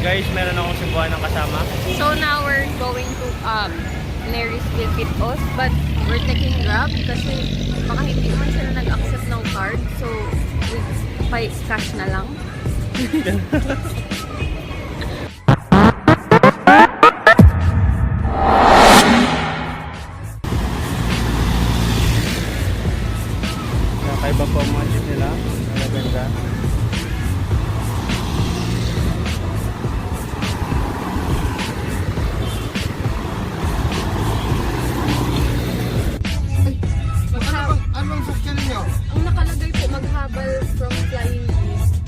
Guys, meron akong Cebuan ng kasama. So now we're going to Neris Ville, but we're taking Grab kasi baka hindi man sila nag-accept ng card. So, we cash na lang. Nakaiba po ang mga jeep nila. Maganda. Anong sakyan niyo? Ang nakalagay po, maghabal from flying east.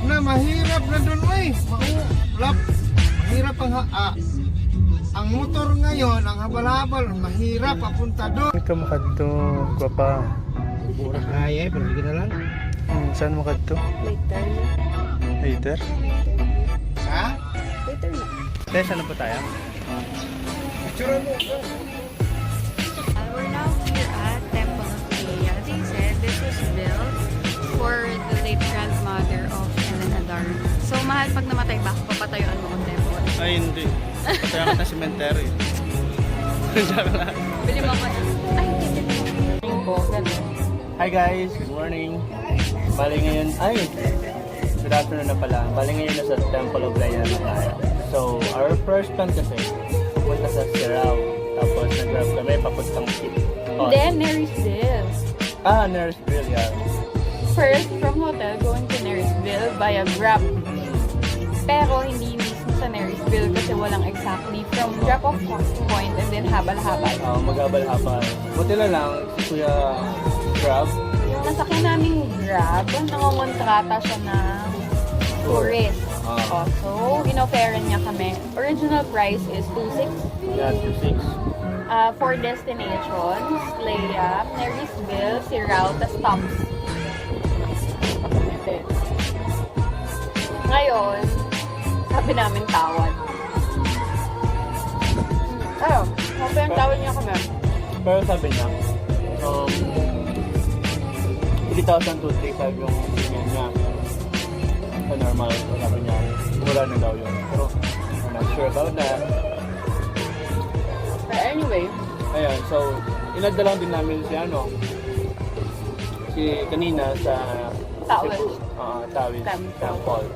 Na mahirap na doon ay. Maulap. Mahirap ang motor ngayon, ang habal-habal, mahirap papunta doon. Ito makadto, guwapa. Burak na ay, pero hindi na lang. Saan makadto? Later. Later? Ha? Later na. Tess, ano po tayo? Picture mo. We're now here at Temple of Leah. They said this was built for the late grandmother of Ellen Adar. So, mahal pag namatay ba, papatayuan mo ang temple. Ay, hindi. Kaya ka na cemetery. Bili mo ako. Ay, hindi po. Ganun. Hi guys, good morning. Bali ngayon, good afternoon na pala. Bali ngayon na sa Temple of Leah na tayo. So, our first plan kasi, pupunta sa Sirao. Tapos nag-grab kami papuntang ship. Then, Neris Ville. Neris Ville, yeah. First, from hotel, going to Neris Ville via Grab. Pero hindi mismo sa Neris Ville kasi walang exactly from drop-off point and then habal-habal. Maghabal-habal. Buti na lang, si Kuya Grab. Yung nasakyan naming Grab, nangongontrata siya ng tourist. So, in-offeran niya kami. Original price is 2,600. Yeah, 2,600. 4 destinations, Leah, Neris Ville, Sirao, tas Toms. Ngayon, sabi namin tawad. Sabi ang tawad niya kami. Pero sabi niya, 3,235 yung tingin niya. Sa normal, so sabi niya, wala na daw yun. Pero, I'm not sure about that. Anyway, Ayan, so, inad na lang din namin si kanina sa Tawid. Cebu, Tawid Temple. Temple.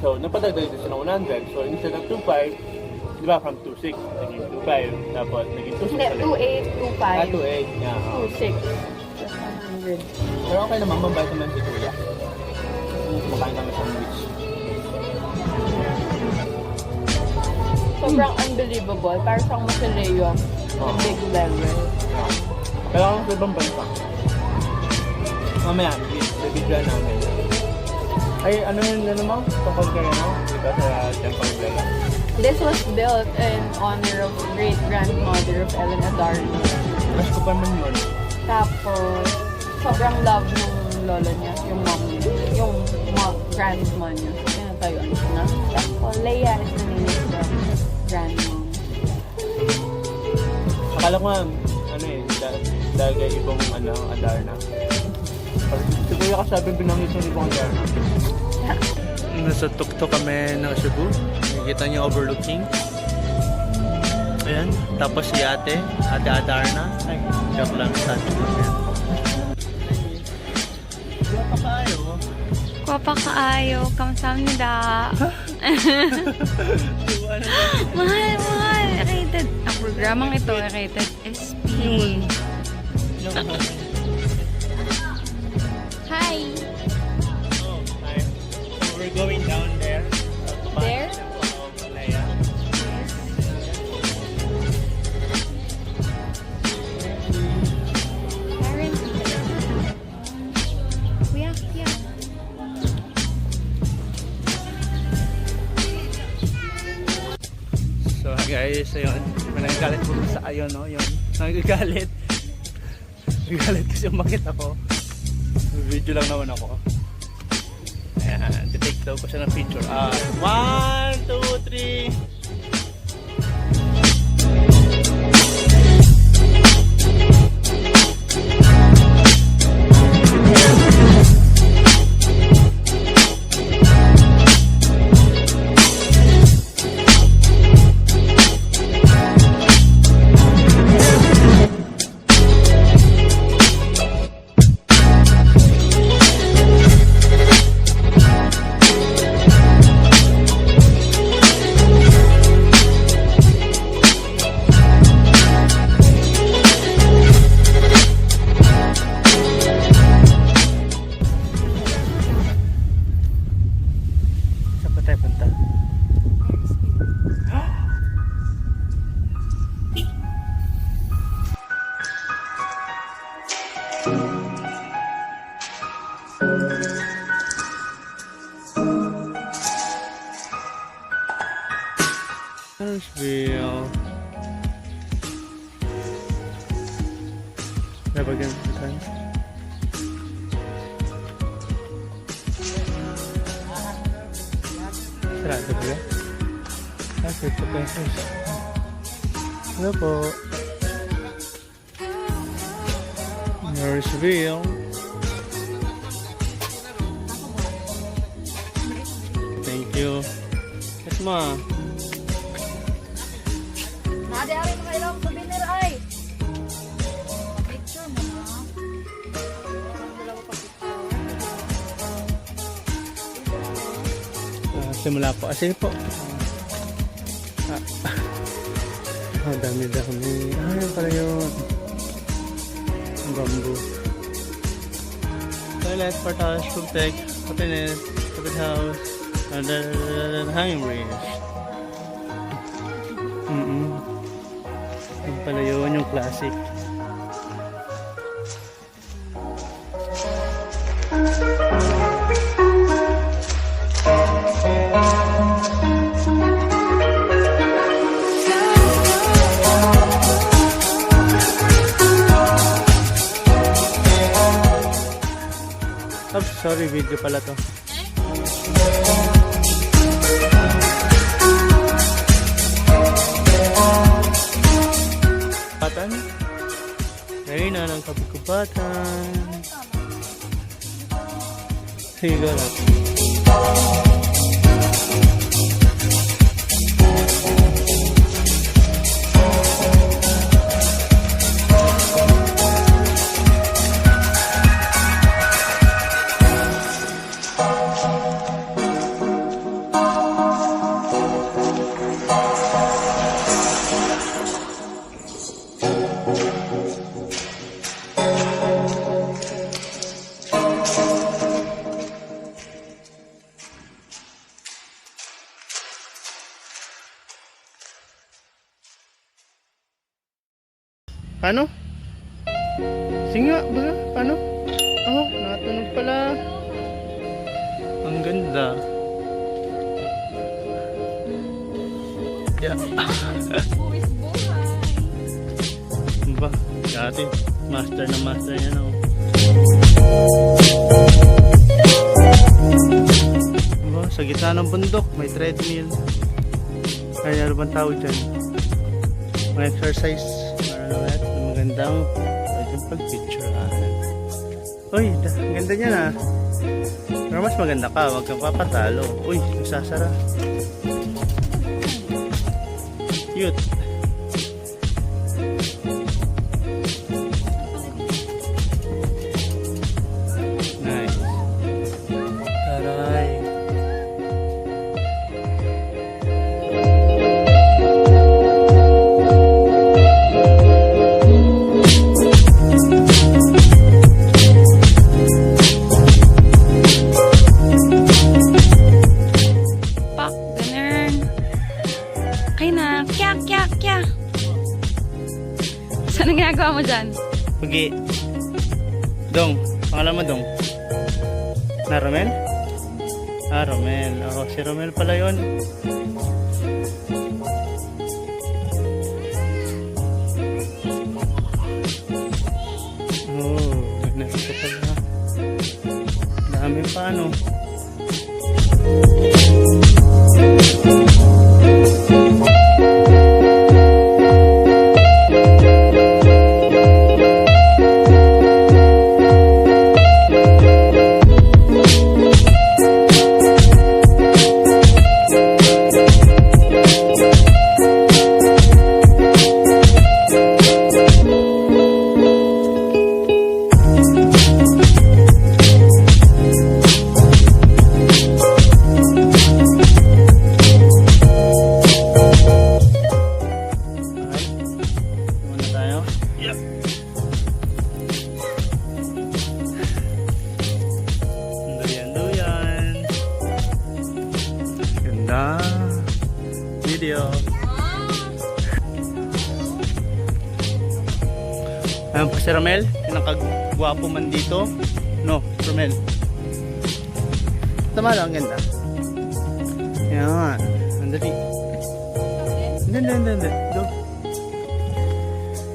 So, napadagdag din siya ng 100. So, instead of 2,500, di ba, from 2,600, naging 2,500, tapos naging 2,600 hindi, ulit. 2,825. 2,800, yeah. 2,600. Just 100. Pero okay naman, mabait naman si Kuya. Kumakain kami sa beach. Sobrang unbelievable. Para siyang Masileo. Big level. Kaya ako sa ibang bansa. Mamaya, bibigyan namin. Ay, ano yun mo? Tungkol kayo, no? Dito sa Temple of Leah. This was built in honor of great-grandmother of Ellen Adar. Mas ko pa man yun. Tapos, sobrang love ng lola niya, yung mom niya, yung grandma niya. Pinatayuan siya na. Tapos, Leah is the name of the grandmom. Akala ko dahil kay ibang Adar na. Si Kuya kasabi binangit yung ibang Adar na. Nasa tuktok kami ng Cebu. Nakikita niyo overlooking. Ayan. Tapos si Ate Adar na. Ay, joke lang. Guwapa kaayo, kamsamnida. Mahal. Rated. Ang programang ito ay rated SP. Hi. Oh, hi. We're going down there. There? Leah. Karen. Kuya. So guys, ayun. May nagagalit po sa ayun, no? Yung nagagalit. Nagagalit kasi umakit ako. Video lang naman ako. Ayan, titake daw ko siya ng picture. 1, 2, 3. Saan tayo punta? Ville. Never again the time. Sarado ba yan? Kasi ito pa yung hello po. Neris Ville. Thank you. Yes ma. Nade-ari na kayo sa binir ay. Picture mo na. Simula po. Sige po. Dami-dami. Yan pala yun. Bamboo. Toilet, portage, food tech, happiness, stupid house, hanging bridge. Yan pala yun yung classic. Oops, sorry, video pala to. Kabukatan. Ngayon na ng kabukatan. Sige lang. Paano? Singa ba? Paano? Oh, natunog pala. Ang ganda. Yeah. Buwis buhay. Ba? Dati, master na master yan ako. Ba? Sa gitna ng bundok, may treadmill. Kaya ano bang tawag dyan? May exercise. Magandang pwedeng pag-picturean. Uy, ang ganda niya na. Pero mas maganda ka, huwag kang papatalo. Uy, nagsasara. Cute. Nice. Taray. Anong ginagawa mo dyan? Pugi. Dong. Pangalan mo Dong? Na Romel? Ah, Romel. Oh, si Romel pala yun. Oh, nagnasin ko pala. Dami pa ano. Ganda. Video. Ayan po si Romel. Pinakagwapo man dito. No, Romel. Tama lang, ganda. Ayan. Andali. Hindi. Go.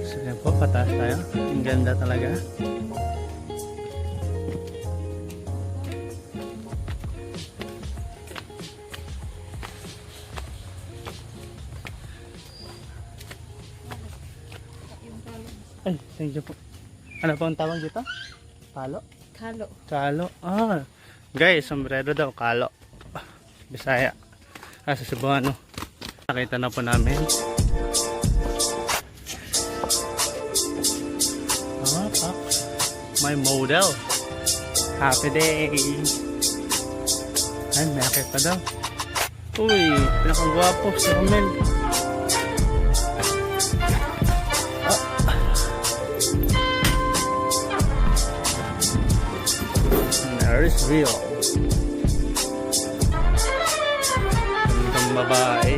So, yan po, pataas tayo. Ang ganda talaga. Ay, thank you po. Ano po ang tawag dito? Palo? Kalo. Kalo. Ah, guys, sombrero daw, kalo. Bisaya. Sa Cebuano. Nakita na po namin. My model. Happy day. Ay, may akit pa daw. Uy, pinakagwapo si Romel. Neris Ville. Gandang babae.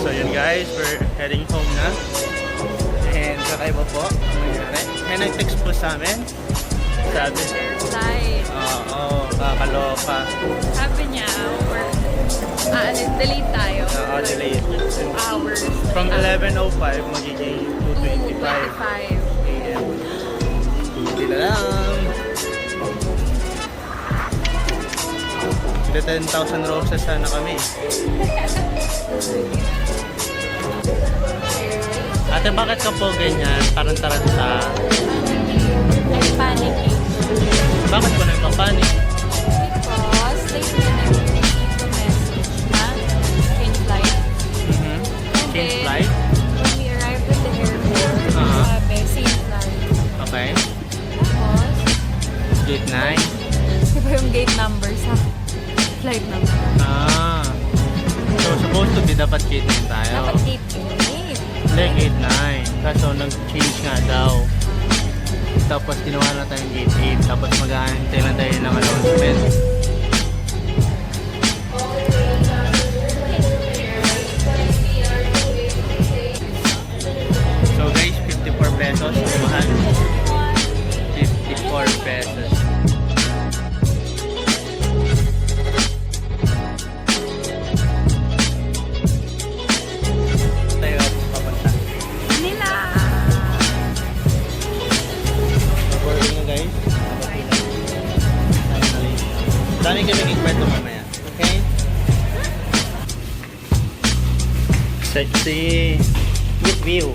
So yun guys, we're heading home na. And kakaiba po ang nangyari. May nag-text po sa amin. Sabi, Light. oo, kakaloka. Sabi niya, delete tayo. Delete. 2 hours. From 11:05 magiging 2:25 25. AM. Hindi na lang. Hindi 10,000 roses sana kami. Ate, bakit ka po ganyan? Parang taranta. I'm panicking. Bakit po nagpapanik? Because late na nag-receive a message na train flight. And Change then, flight? when we arrived at the airport, sabi, same flight. Okay. Tapos, Gate 9? di ba yung gate number sa flight number? Ah. So, supposed to be dapat gate 9 tayo. Dapat gate 8. Hindi, gate 9. Kaso, nag-change nga daw. Tapos, ginawa na tayong gate 8. Tapos, mag-aantay lang tayo ng announcement. So, guys, 54 pesos. Mahal. 54 pesos. Tayo, papunta. Nila! Recording na guys. Finally. Dami kami kikwento mamaya. Okay? Sexy. Good view.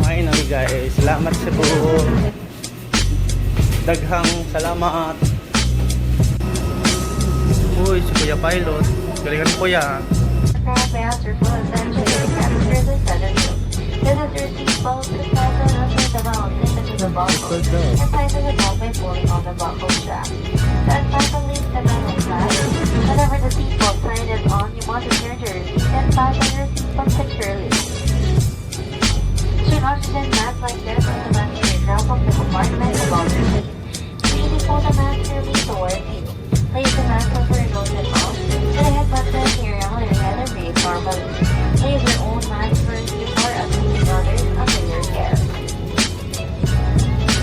Finally guys. Salamat Cebu. Daghang salamat. Uy, si Kuya Pilot. Galingan Kuya. Aircraft maps are full essentially the passengers and sedentary. Visitors seat belts is fastened under the mount into the buckle and tighten the belt by pulling on the buckle strap. To unfasten leaves the metal flap. Whenever the seatbelt sign is on, you must adhere to your seat and fasten your seatbelt securely. Should oxygen mask like this on the passenger drop off the compartment above your seat. Usually pull the mask nearly towards you. Place the mask over your nose and mouth, and the head button here around your head and breathe normally. Place your own mask first before assisting others under your care.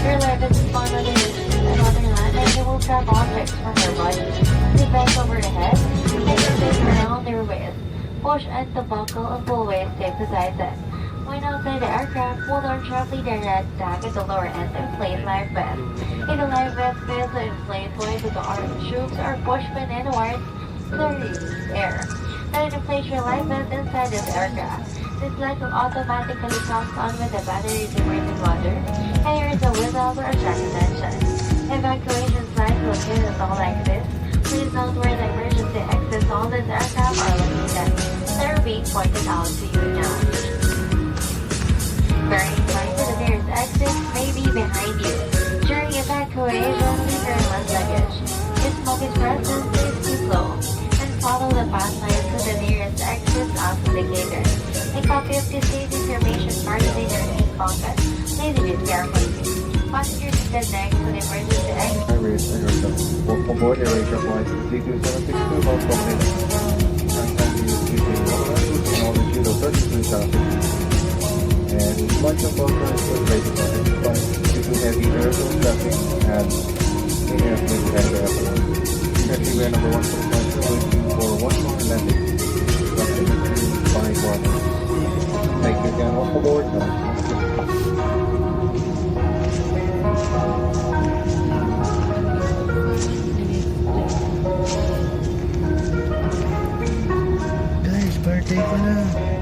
Your left is spun under your seat and other hand, and you will drop objects from your body. You bend over the head, take your face around your waist. Push at the buckle and pull away stick beside them. When outside the aircraft, pull down sharply the red tag at the lower end and inflate life vest. If the life vest fails to inflate, point to the arm tubes or push pin and wires to release air. Then inflate your life vest inside this aircraft. This light will automatically comes on with the battery diverting water, and here is a whistle to attract attention. Evacuation signs will get installed like this. Please note where the emergency exits on this aircraft are located. They are being pointed out to you now. Bearing in mind that the nearest exit may be behind you. During evacuation, leave your less luggage. If smoke is present, please keep low and follow the path lines to the nearest exit as indicated. A copy of the safety information card is in your pocket. Please leave it carefully. Passengers seated next to the emergency exit. Iris and yourself. Welcome aboard Air Flight 32762 bound from Manila. Time is between 1 and altitude of 32,000. And flight of Conference was rated on this flight due to heavy airfield traffic and the airplane had to happen. Currently we are number 1 for flight waiting for one more landing. Approximately 5 hours. Thank you again. Welcome aboard. Guys, birthday ko na.